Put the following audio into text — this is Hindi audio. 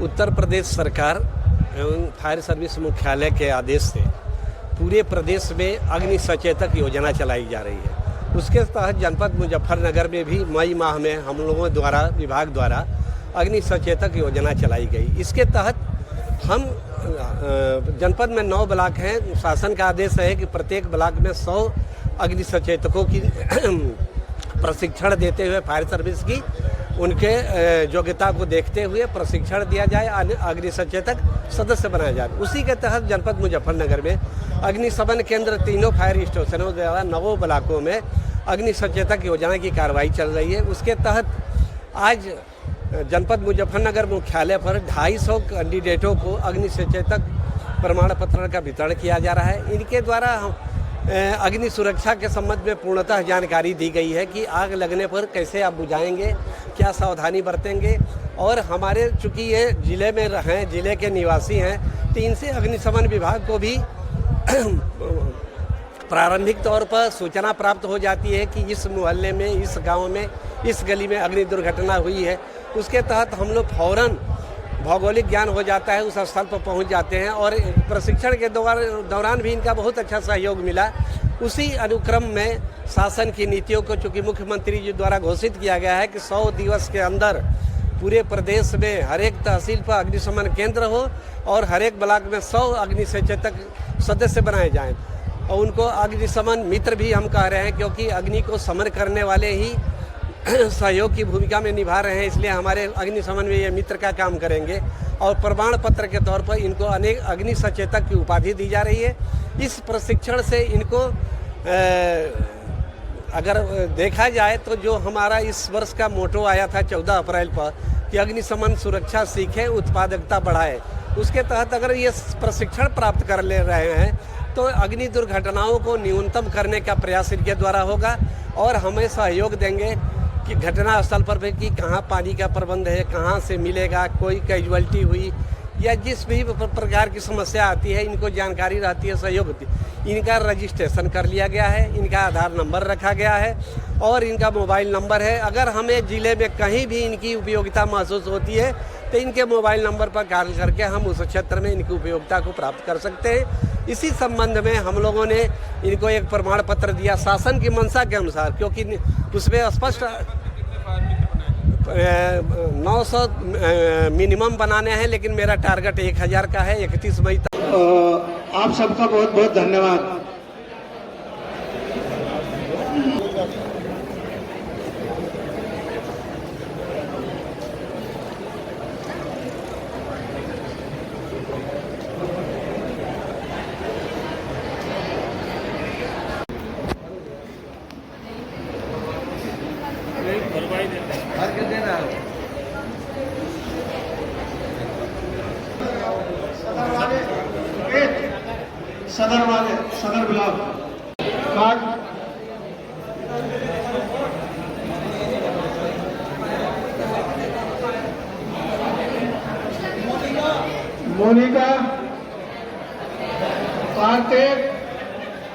उत्तर प्रदेश सरकार एवं फायर सर्विस मुख्यालय के आदेश से पूरे प्रदेश में अग्नि सचेतक योजना चलाई जा रही है। उसके तहत जनपद मुजफ्फरनगर में भी मई माह में हम लोगों द्वारा विभाग द्वारा अग्नि सचेतक योजना चलाई गई। इसके तहत हम जनपद में 9 ब्लॉक हैं। शासन का आदेश है कि प्रत्येक ब्लॉक में 100 अग्नि सचेतकों की प्रशिक्षण देते हुए फायर सर्विस की उनके योग्यता को देखते हुए प्रशिक्षण दिया जाए, अग्नि सचेतक सदस्य बनाया जाए। उसी के तहत जनपद मुजफ्फरनगर में अग्निशमन केंद्र तीनों फायर स्टेशनों द्वारा 9 ब्लॉकों में अग्नि सचेतक योजना की कार्रवाई चल रही है। उसके तहत आज जनपद मुजफ्फरनगर मुख्यालय पर 250 कैंडिडेटों को अग्नि सचेतक प्रमाण पत्र का वितरण किया जा रहा है। इनके द्वारा अग्नि सुरक्षा के संबंध में पूर्णतः जानकारी दी गई है कि आग लगने पर कैसे आप बुझाएंगे, क्या सावधानी बरतेंगे। और हमारे चूँकि ये ज़िले में रहें, ज़िले के निवासी हैं, तो इनसे अग्निशमन विभाग को भी प्रारंभिक तौर पर सूचना प्राप्त हो जाती है कि इस मोहल्ले में, इस गांव में, इस गली में अग्नि दुर्घटना हुई है। उसके तहत हम लोग फौरन भौगोलिक ज्ञान हो जाता है, उस स्थल पर पहुंच जाते हैं। और प्रशिक्षण के दौरान भी इनका बहुत अच्छा सहयोग मिला। उसी अनुक्रम में शासन की नीतियों को चूँकि मुख्यमंत्री जी द्वारा घोषित किया गया है कि 100 दिवस के अंदर पूरे प्रदेश में हर एक तहसील पर अग्निशमन केंद्र हो और हर एक ब्लॉक में 100 अग्नि सचेतक सदस्य बनाए जाएँ। और उनको अग्निशमन मित्र भी हम कह रहे हैं, क्योंकि अग्नि को समन करने वाले ही सहयोग की भूमिका में निभा रहे हैं। इसलिए हमारे अग्निशमन में ये मित्र का काम करेंगे। और प्रमाण पत्र के तौर पर इनको अनेक अग्नि सचेतक की उपाधि दी जा रही है। इस प्रशिक्षण से इनको अगर देखा जाए तो जो हमारा इस वर्ष का मोटो आया था 14 अप्रैल पर कि अग्निशमन सुरक्षा सीखें, उत्पादकता बढ़ाए, उसके तहत अगर ये प्रशिक्षण प्राप्त कर ले रहे हैं तो अग्नि दुर्घटनाओं को न्यूनतम करने का प्रयास इनके द्वारा होगा। और हमें सहयोग देंगे कि घटना स्थल पर भी कि कहाँ पानी का प्रबंध है, कहाँ से मिलेगा, कोई कैजुअल्टी हुई या जिस भी प्रकार की समस्या आती है इनको जानकारी रहती है, सहयोग होती है। इनका रजिस्ट्रेशन कर लिया गया है, इनका आधार नंबर रखा गया है और इनका मोबाइल नंबर है। अगर हमें ज़िले में कहीं भी इनकी उपयोगिता महसूस होती है तो इनके मोबाइल नंबर पर कॉल करके हम उस क्षेत्र में इनकी उपयोगिता को प्राप्त कर सकते हैं। इसी संबंध में हम लोगों ने इनको एक प्रमाण पत्र दिया शासन की मंशा के अनुसार, क्योंकि उसमें स्पष्ट 900 मिनिमम बनाने हैं, लेकिन मेरा टारगेट 1000 का है 31 मई तक। आप सबका बहुत बहुत धन्यवाद। सदर ब्लॉक कार्ड